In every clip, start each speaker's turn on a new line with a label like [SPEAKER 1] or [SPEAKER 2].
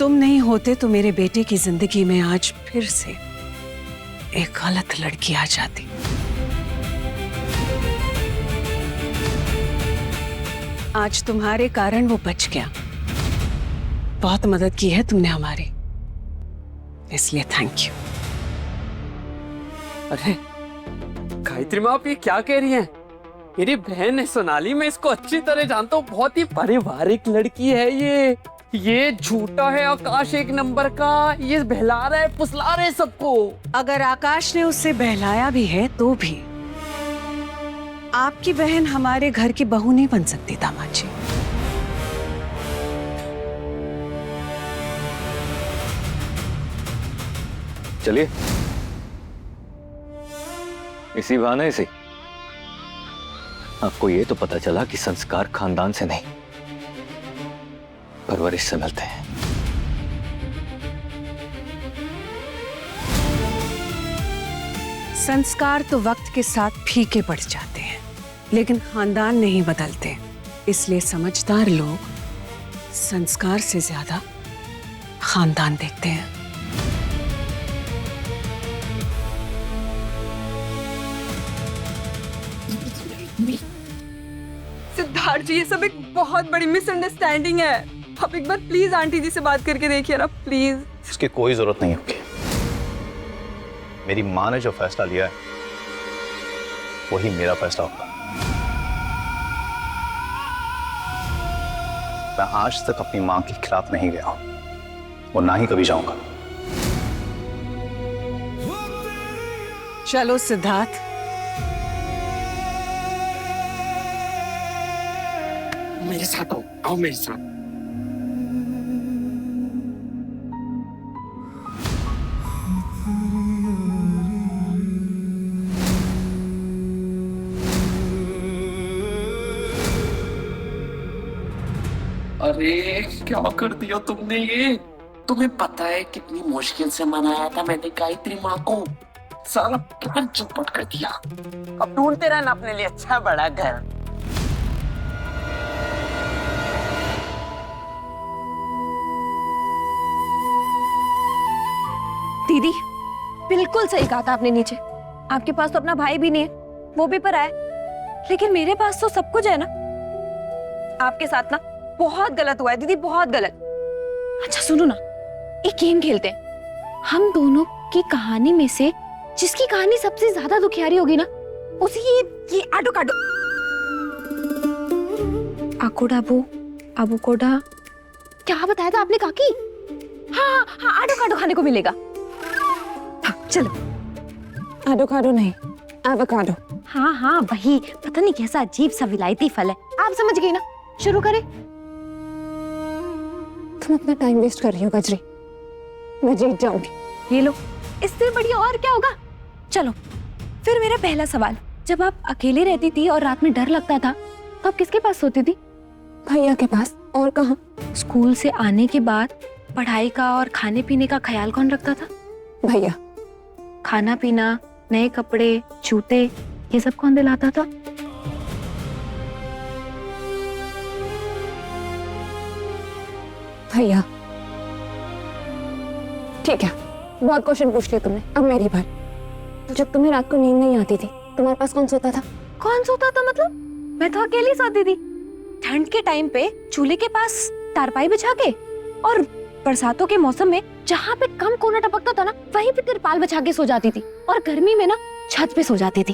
[SPEAKER 1] तुम नहीं होते तो मेरे बेटे की जिंदगी में आज फिर से एक गलत लड़की आ जाती। आज तुम्हारे कारण वो बच गया। बहुत मदद की है तुमने हमारी, इसलिए थैंक यू।
[SPEAKER 2] अरे गायत्री माँ, आप ये क्या कह रही हैं? मेरी बहन है सोनाली, मैं इसको अच्छी तरह जानता हूँ। बहुत ही पारिवारिक लड़की है ये झूठा है आकाश एक नंबर का। ये बहला रहा है, फुसला रहा है सबको।
[SPEAKER 1] अगर आकाश ने उससे बहलाया भी है तो भी आपकी बहन हमारे घर की बहू नहीं बन सकती दामाद जी।
[SPEAKER 3] चलिए, इसी बहाने से आपको ये तो पता चला कि संस्कार खानदान से नहीं, परवरिश से मिलते हैं।
[SPEAKER 1] संस्कार तो वक्त के साथ फीके पड़ जाते हैं, लेकिन खानदान नहीं बदलते। इसलिए समझदार लोग संस्कार से ज्यादा खानदान देखते हैं।
[SPEAKER 4] सिद्धार्थ जी, ये सब एक बहुत बड़ी मिसअंडरस्टैंडिंग है। आप एक बार प्लीज आंटी जी से बात करके देखिए ना, प्लीज।
[SPEAKER 5] इसकी कोई जरूरत नहीं होगी। मेरी माँ ने जो फैसला लिया है वही मेरा फैसला होगा। मैं आज तक अपनी माँ के खिलाफ नहीं गया हूं और ना ही कभी जाऊंगा।
[SPEAKER 1] चलो सिद्धार्थ,
[SPEAKER 2] मेरे साथ आओ मेरे साथ। अरे क्या कर दिया तुमने ये? तुम्हें पता है कितनी मुश्किल से मनाया था मैंने गायत्री माँ को। सारा प्लान चौपट कर दिया। अब ढूंढते रहना अपने लिए अच्छा बड़ा घर।
[SPEAKER 6] दीदी, बिल्कुल सही कहा था आपने। नीचे आपके पास तो अपना भाई भी नहीं है, वो भी पर आए, लेकिन मेरे पास तो सब कुछ है ना। आपके साथ ना बहुत गलत हुआ है दीदी, बहुत गलत। अच्छा सुनो ना, एक गेम खेलते हैं। हम दोनों की कहानी में से जिसकी कहानी सबसे ज्यादा दुखियारी होगी ना, उसी ये आडो काडो आकोडाबो आबू कोडा, क्या बताया था आपने काकी? हाँ हाँ, आडो काडो खाने को मिलेगा। हाँ चलो।
[SPEAKER 4] एवोकाडो नहीं, एवोकाडो।
[SPEAKER 6] हाँ हाँ वही, पता नहीं कैसा अजीब सा विलायती फल है। आप समझ गई ना? शुरू करें?
[SPEAKER 4] तुम अपना टाइम वेस्ट कर रही हो गजरी, मैं जीत जाऊंगी।
[SPEAKER 6] ये लो, इससे बढ़िया और क्या होगा। चलो फिर मेरा पहला सवाल, जब आप अकेले रहती थी और रात में डर लगता था तो आप किसके पास सोती थी?
[SPEAKER 4] भैया के पास, और कहाँ?
[SPEAKER 6] स्कूल से आने के बाद पढ़ाई का और खाने पीने का ख्याल कौन रखता था?
[SPEAKER 4] भैया।
[SPEAKER 6] खाना पीना, नए कपड़े, जूते, ये सब कौन दिलाता था?
[SPEAKER 4] भैया। ठीक है, बहुत क्वेश्चन पूछ लिया तुमने, अब मेरी बात। तो जब तुम्हें रात को नींद नहीं आती थी, तुम्हारे पास कौन सोता था?
[SPEAKER 6] कौन सोता था मतलब? मैं तो अकेली सोती थी। ठंड के टाइम पे चूल्हे के पास तारपाई बिछा के, और बरसातों के मौसम में जहाँ पे कम कोना टपकता था ना, वहीं पे तिरपाल बिछा के सो जाती थी। और गर्मी में ना छत पे सो जाती थी।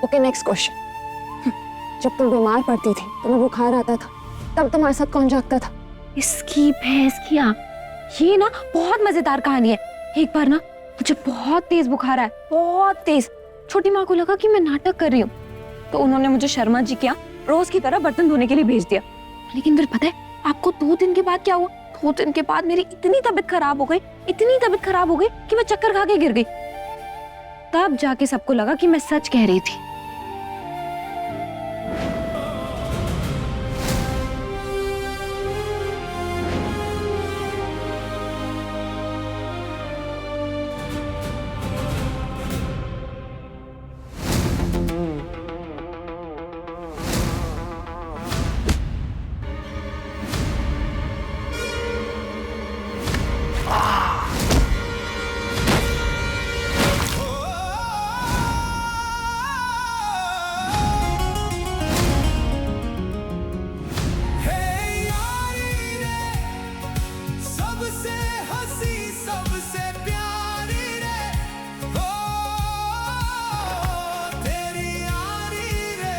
[SPEAKER 4] Okay, next question. जब तुम बीमार पड़ती थी, तुम्हें बुखार आता था, तब तुम्हारे साथ कौन जागता था?
[SPEAKER 6] इसकी भैंस की आंख, ये ना बहुत मजेदार कहानी है। एक बार ना मुझे बहुत तेज बुखार आया, बहुत तेज। छोटी माँ को लगा कि मैं नाटक कर रही हूँ, तो उन्होंने मुझे शर्मा जी के यहाँ रोज की तरह बर्तन धोने के लिए भेज दिया। लेकिन फिर पता है आपको 2 दिन के बाद क्या हुआ? 2 दिन के बाद मेरी इतनी तबीयत खराब हो गई, इतनी तबीयत खराब हो गई कि मैं चक्कर खा के गिर गई। तब जाके सबको लगा कि मैं सच कह रही थी।
[SPEAKER 7] सी सबसे प्यारी रे, ओ तेरी यारी रे,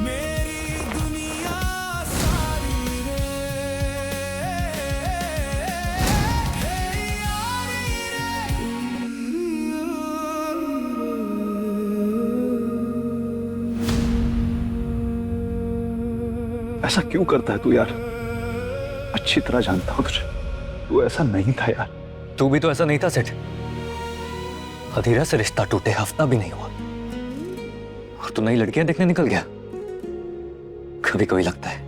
[SPEAKER 7] मेरी दुनिया सारी रे, हे यारी
[SPEAKER 5] ऐसा क्यों करता है तू यार? अच्छी तरह जानता हूं तुझे, तू ऐसा नहीं था यार।
[SPEAKER 3] तू भी तो ऐसा नहीं था सेठ। अधीरा से रिश्ता टूटे हफ्ता भी नहीं हुआ और तू नई लड़कियां देखने निकल गया। कभी कभी लगता है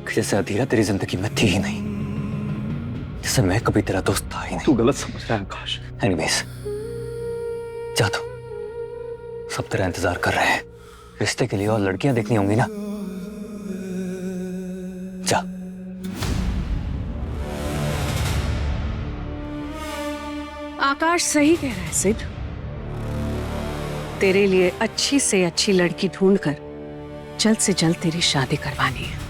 [SPEAKER 3] कि जैसे अधीरा तेरी जिंदगी में थी ही नहीं, जैसे मैं कभी तेरा दोस्त था ही नहीं।
[SPEAKER 5] तू गलत समझ रहा है आकाश।
[SPEAKER 3] एनीवेज, जा तू, सब तेरा इंतजार कर रहे हैं। रिश्ते के लिए और लड़कियां देखनी होंगी ना, जा।
[SPEAKER 1] आकाश सही कह रहा है सिड। तेरे लिए अच्छी से अच्छी लड़की ढूंढकर जल्द से जल्द तेरी शादी करवानी है।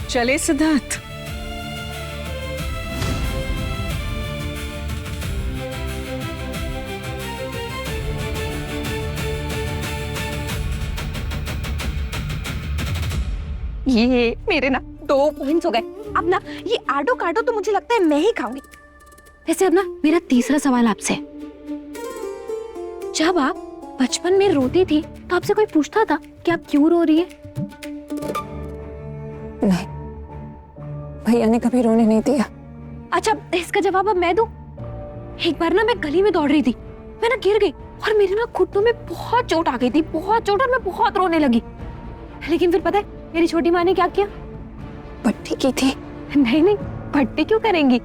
[SPEAKER 1] चले सिद्धार्थ।
[SPEAKER 6] ये मेरे ना 2 पॉइंट्स हो गए। अब ना ये आडो काडो तो मुझे लगता है मैं ही खाऊंगी। वैसे अब ना मेरा तीसरा सवाल आपसे, जब आप बचपन में रोती थी तो आपसे कोई पूछता था कि आप क्यों रो रही है?
[SPEAKER 4] नहीं, भैया ने कभी रोने नहीं दिया।
[SPEAKER 6] अच्छा, इसका जवाब अब मैं दूं? एक बार ना मैं गली में दौड़ रही थी, मैं ना गिर गई और मेरे ना घुटनों में बहुत चोट आ गई थी, बहुत चोट, और मैं बहुत रोने लगी। लेकिन फिर पता है मेरी छोटी माँ ने क्या किया?
[SPEAKER 4] पट्टी की थी।
[SPEAKER 6] नहीं नहीं, पट्टी क्यों करेंगी?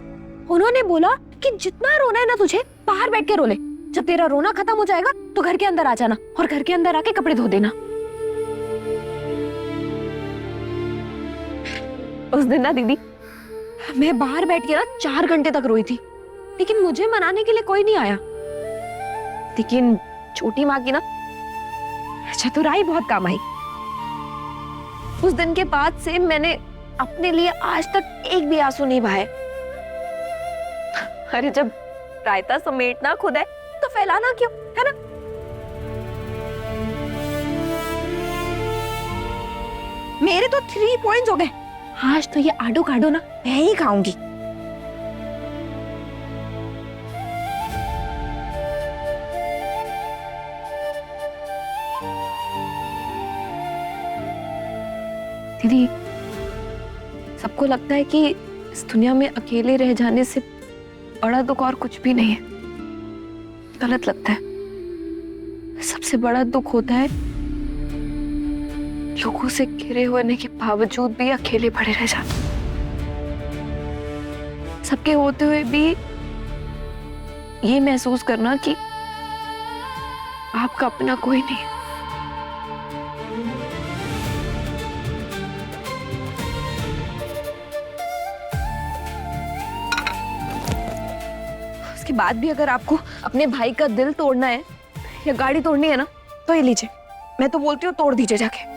[SPEAKER 6] उन्होंने बोला कि जितना रोना है ना तुझे, बाहर बैठ के रो ले। जब तेरा रोना खत्म हो जाएगा तो घर के अंदर आ जाना और घर के अंदर आके कपड़े धो देना। उस दिन ना दीदी, मैं बाहर बैठ के ना 4 घंटे तक रोई थी, लेकिन मुझे मनाने के लिए कोई नहीं आया। लेकिन छोटी माँ की ना चतुराई बहुत काम आई। उस दिन के बाद से मैंने अपने लिए आज तक एक भी आंसू नहीं बहाए। अरे जब रायता समेटना खुद है तो फैलाना क्यों, है ना? मेरे तो 3 पॉइंट्स हो गए। आज तो ये आडो काडो ना मैं ही खाऊंगी। दीदी, सबको लगता है कि इस दुनिया में अकेले रह जाने से बड़ा दुख और कुछ भी नहीं है। गलत लगता है। सबसे बड़ा दुख होता है लोगों से घिरे होने के बावजूद भी अकेले पड़े रह जाना। सबके होते हुए भी ये महसूस करना कि आपका अपना कोई नहीं है। उसके बाद भी अगर आपको अपने भाई का दिल तोड़ना है या गाड़ी तोड़नी है ना, तो ये लीजिए, मैं तो बोलती हूँ तोड़ दीजिए जाके।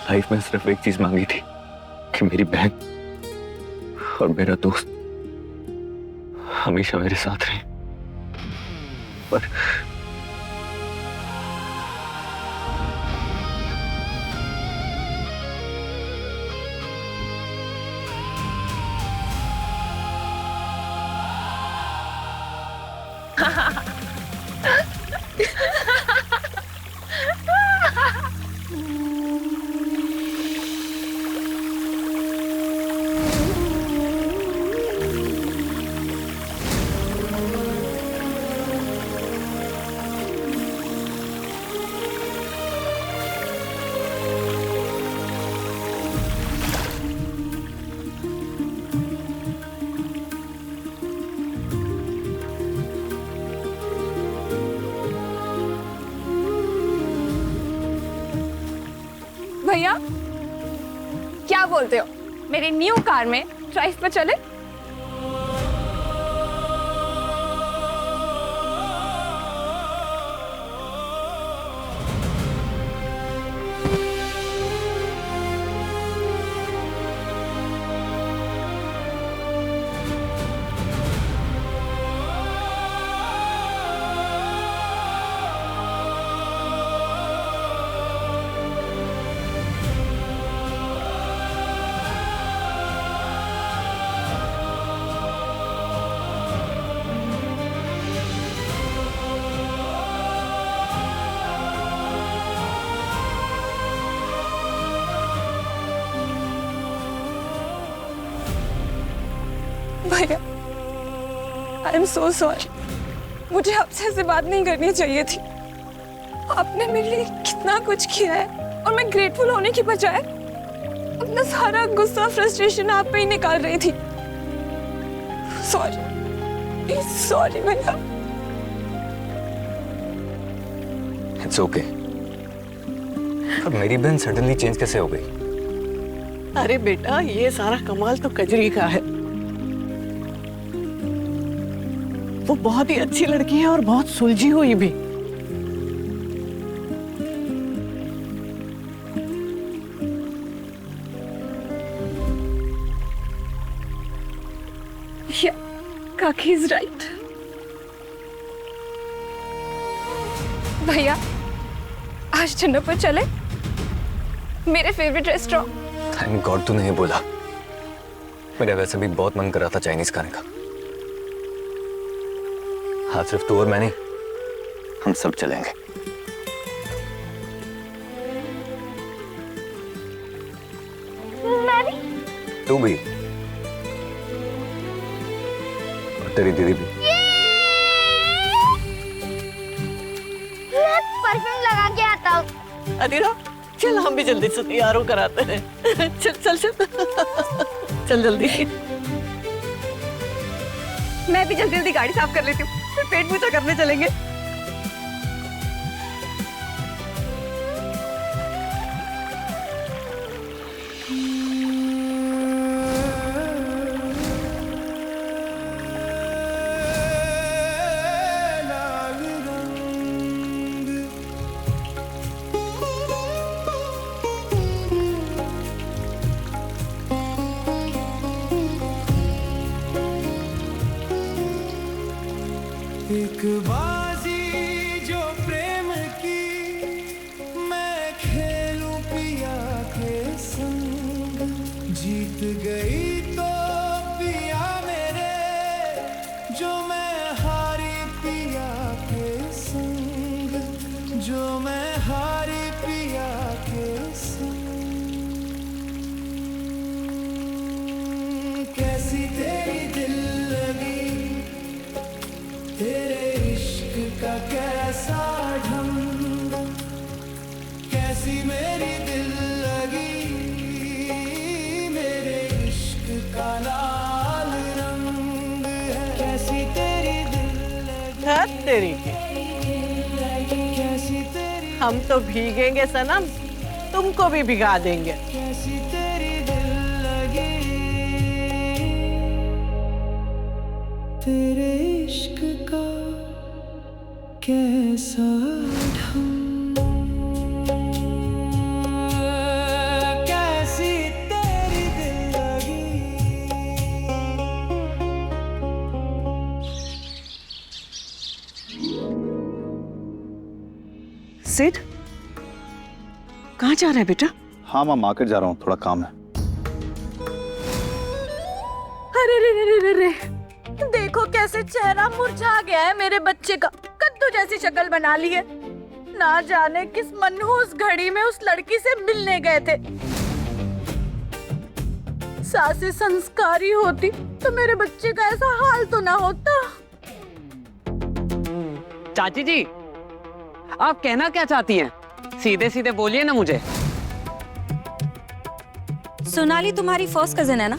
[SPEAKER 3] लाइफ में सिर्फ एक चीज मांगी थी कि मेरी बहन और मेरा दोस्त हमेशा मेरे साथ रहे, पर
[SPEAKER 6] भैया क्या बोलते हो, मेरी न्यू कार में ड्राइव पे चले? भैया आई एम सो सॉरी, मुझे आपसे ऐसे बात नहीं करनी चाहिए थी। आपने मेरे लिए कितना कुछ किया है और मैं ग्रेटफुल होने की बजाय अपना सारा गुस्सा फ्रस्ट्रेशन आप पे ही निकाल रही थी। सॉरी, सॉरी भैया।
[SPEAKER 3] It's okay. अब मेरी बहन सडनली चेंज कैसे हो गई?
[SPEAKER 1] अरे बेटा, ये सारा कमाल तो कजरी का है। वो बहुत ही अच्छी लड़की है और बहुत सुलझी हुई भी।
[SPEAKER 6] Yeah, Kaki is right. भैया आज डिनर पर चले, मेरे फेवरेट रेस्टोरेंट।
[SPEAKER 3] थैंक गॉड तूने ये बोला, मेरा वैसे भी बहुत मन कर रहा था चाइनीज खाने का। हाँ, सिर्फ तू और मैं नहीं, हम सब चलेंगे।
[SPEAKER 6] मैं भी।
[SPEAKER 3] तू भी और तेरी दीदी भी।
[SPEAKER 8] मैं परफ्यूम लगा के आता हूँ।
[SPEAKER 1] अदिरा चल, हम भी जल्दी से तैयार होकर आते हैं। चल चल चल चल जल्दी।
[SPEAKER 6] मैं भी जल्दी जल्दी गाड़ी साफ कर लेती हूँ, फिर पेट पूजा करने चलेंगे।
[SPEAKER 7] एक बाजी जो प्रेम की मैं खेलूं पिया के संग, जीत गई तो पिया मेरे, जो मैं हारी पिया के संग, जो मैं हारी पिया के संग। कैसी तेरी दिल लगी, तेरे इश्क का कैसा ढंग, कैसी मेरी दिल लगी, मेरे इश्क का लाल रंग है। कैसी तेरी दिल लगी,
[SPEAKER 1] तेरी
[SPEAKER 7] कैसी तेरी,
[SPEAKER 1] हम तो भीगेंगे सनम, तुमको भी भिगा देंगे।
[SPEAKER 7] कैसी तेरी दिल लगी, तेरे इश्क का कैसा ढंग, कैसी तेरी दिल लगी।
[SPEAKER 1] सिड, कहाँ जा रहा है बेटा?
[SPEAKER 5] हाँ माँ, मार्केट जा रहा हूँ, थोड़ा काम है।
[SPEAKER 6] अरे रे रे रे रे, देखो कैसे चेहरा मुरझा गया है मेरे बच्चे का, कद्दू जैसी शक्ल बना ली है। ना जाने किस मनहूस घड़ी में उस लड़की से मिलने गए थे। सासे संस्कारी होती तो मेरे बच्चे का ऐसा हाल तो ना होता।
[SPEAKER 2] चाची जी, आप कहना क्या चाहती हैं? सीधे सीधे बोलिए ना मुझे।
[SPEAKER 9] सोनाली तुम्हारी फर्स्ट कजिन है ना?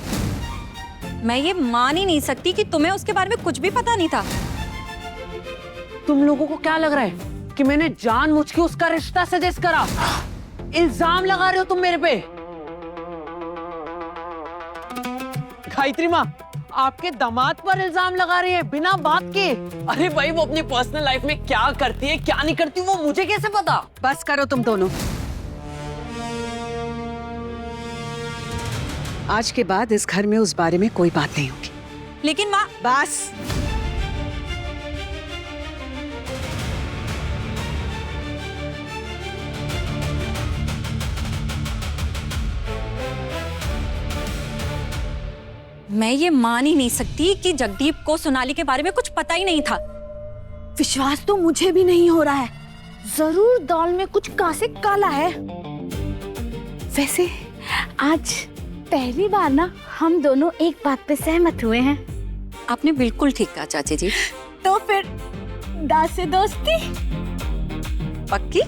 [SPEAKER 9] मैं ये मान ही नहीं सकती कि तुम्हें उसके बारे में कुछ भी पता नहीं था।
[SPEAKER 2] तुम लोगों को क्या लग रहा है कि मैंने जानबूझ के उसका रिश्ता सजेस्ट करा? इल्जाम लगा रहे हो तुम मेरे पे? गायत्री माँ, आपके दामाद पर इल्जाम लगा रही है बिना बात के। अरे भाई, वो अपनी पर्सनल लाइफ में क्या करती है क्या नहीं करती वो मुझे कैसे पता?
[SPEAKER 1] बस करो तुम दोनों। आज के बाद इस घर में उस बारे में कोई बात नहीं होगी।
[SPEAKER 9] लेकिन माँ,
[SPEAKER 1] बस।
[SPEAKER 9] मैं ये मान ही नहीं सकती कि जगदीप को सोनाली के बारे में कुछ पता ही नहीं था।
[SPEAKER 6] विश्वास तो मुझे भी नहीं हो रहा है। जरूर दाल में कुछ कासे काला है। वैसे आज पहली बार ना हम दोनों एक बात पे सहमत हुए हैं।
[SPEAKER 9] आपने बिल्कुल ठीक कहा चाची जी।
[SPEAKER 6] तो फिर दाल से दोस्ती
[SPEAKER 9] पक्की?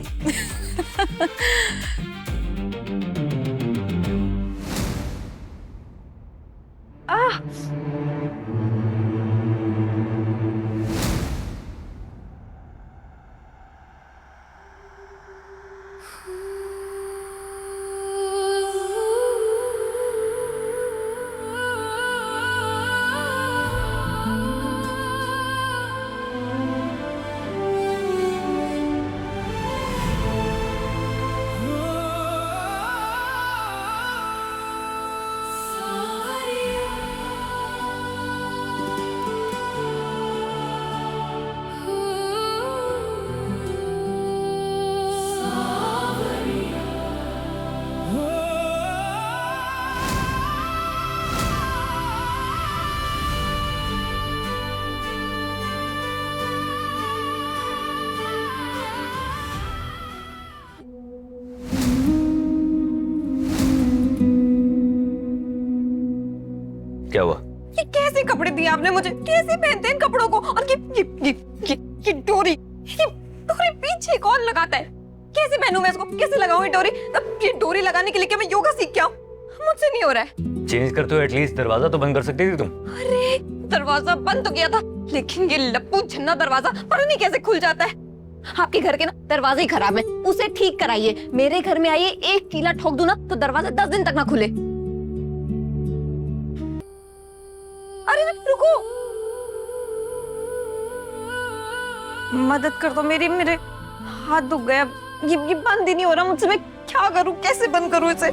[SPEAKER 3] क्या हुआ?
[SPEAKER 9] ये कैसे कपड़े दिए आपने मुझे? कैसे पहनते हैं इन कपड़ों को? और ये डोरी, ये डोरी पीछे कौन लगाता है? कैसे पहनूं मैं इसको? कैसे लगाऊं ये डोरी? अब ये डोरी लगाने के लिए क्या मैं योगा सीख के आऊं? मुझसे नहीं हो रहा है।
[SPEAKER 3] चेंज करते हो एटलीस्ट दरवाजा तो बंद कर सकती थी तुम।
[SPEAKER 9] अरे दरवाजा बंद तो किया था, लेकिन ये लप्पू छन्ना दरवाजा पता नहीं कैसे खुल जाता है। आपके घर के ना दरवाजे ही खराब है, उसे ठीक कराइए। मेरे घर में आइए, एक कीला ठोक दूं ना तो दरवाजा 10 दिन तक ना खुले। अरे रुको, मदद कर दो मेरी, मेरे हाथ दुख गया। ये बंद ही नहीं हो रहा मुझसे। मैं क्या करूं? कैसे बंद करूं इसे?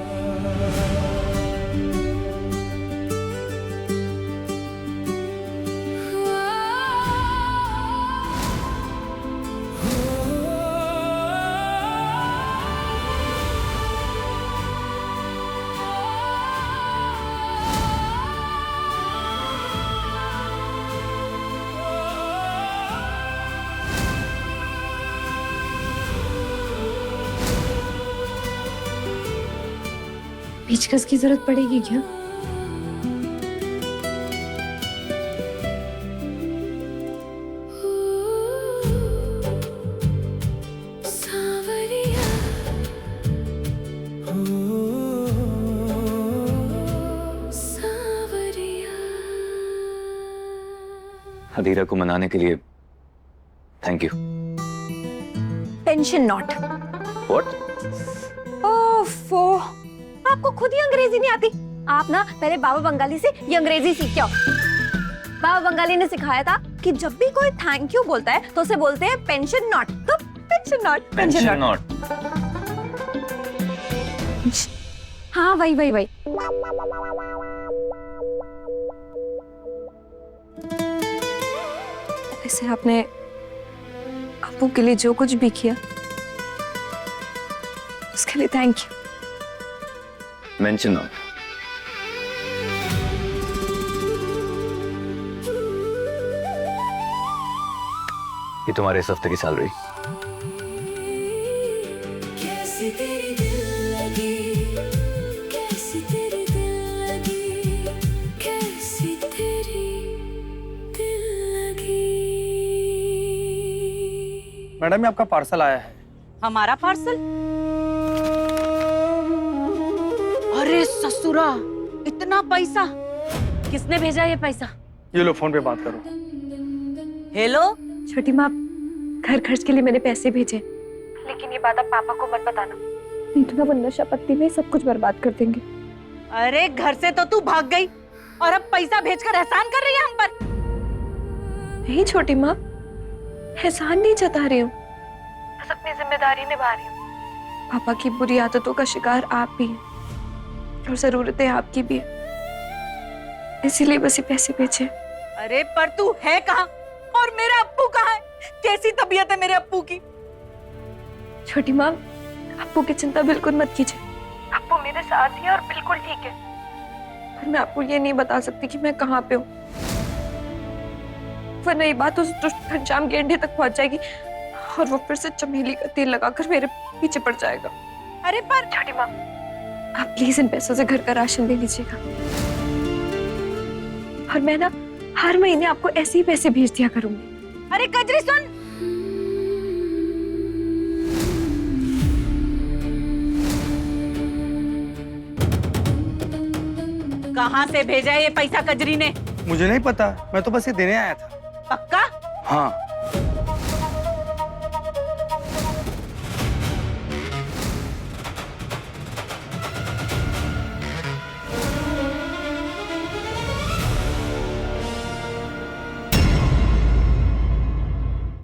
[SPEAKER 6] पेचकस की जरूरत पड़ेगी क्या?
[SPEAKER 3] हदीरा को मनाने के लिए thank you.
[SPEAKER 9] Pension not.
[SPEAKER 3] What?
[SPEAKER 9] ओफो, आपको खुद ही अंग्रेजी नहीं आती। आप ना पहले बाबा बंगाली से ये अंग्रेजी सीख के आओ। बाबा बंगाली ने सिखाया था कि जब भी कोई थैंक यू बोलता है तो उसे बोलते हैं पेंशन नॉट। तो पेंशन नॉट,
[SPEAKER 3] पेंशन नॉट।
[SPEAKER 9] हाँ वही वही वही। ऐसे आपने आपू के लिए जो कुछ भी किया उसके लिए थैंक यू।
[SPEAKER 3] Mention not. ये तुम्हारे इस हफ्ते की सैलरी।
[SPEAKER 7] कैसी तेरी दिल लगी, कैसी तेरी दिल लगी, कैसी तेरी दिल लगी।
[SPEAKER 10] मैडम, ये आपका पार्सल आया है।
[SPEAKER 9] हमारा पार्सल?
[SPEAKER 1] अरे ससुरा, इतना पैसा
[SPEAKER 9] किसने भेजा ये पैसा?
[SPEAKER 10] ये लो, फोन पे बात करो।
[SPEAKER 9] हेलो
[SPEAKER 6] छोटी माँ, घर खर्च के लिए मैंने पैसे भेजे, लेकिन ये बात आप पापा को मत बताना। नहीं तो ना वो नशा पत्ती में सब कुछ बर्बाद कर देंगे।
[SPEAKER 11] अरे घर से तो तू भाग गई और अब पैसा भेजकर एहसान कर रही है हम पर।
[SPEAKER 6] नहीं छोटी माँ, एहसान नहीं जता रही हूँ, बस अपनी जिम्मेदारी निभा रही हूँ। पापा की बुरी आदतों का शिकार आप भी हैं और जरूरतें आपकी भी है, इसीलिए बस ये पैसे भेजे।
[SPEAKER 11] अरे पर तू है कहाँ और मेरा अप्पू कहाँ है? कैसी तबीयत है मेरे अप्पू की?
[SPEAKER 6] छोटी माँ, अप्पू की चिंता बिल्कुल मत कीजिए, अप्पू मेरे साथ ही है और बिल्कुल ठीक है। पर मैं आपको ये नहीं बता सकती कि मैं कहाँ पे हूँ, वरना ये बात उस दुष्ट घनश्याम गेंडे तक पहुंच जाएगी और वो फिर से चमेली का तेल लगाकर मेरे पीछे पड़ जाएगा।
[SPEAKER 11] अरे पर
[SPEAKER 6] छोटी माँ, आप प्लीज इन पैसों से घर का राशन ले लीजिएगा और मैं ना हर महीने आपको ऐसे ही पैसे भेज दिया करूंगी।
[SPEAKER 11] अरे कजरी सुन, कहाँ से भेजा है ये पैसा कजरी ने?
[SPEAKER 10] मुझे नहीं पता, मैं तो बस ये देने आया था।
[SPEAKER 11] पक्का?
[SPEAKER 10] हाँ।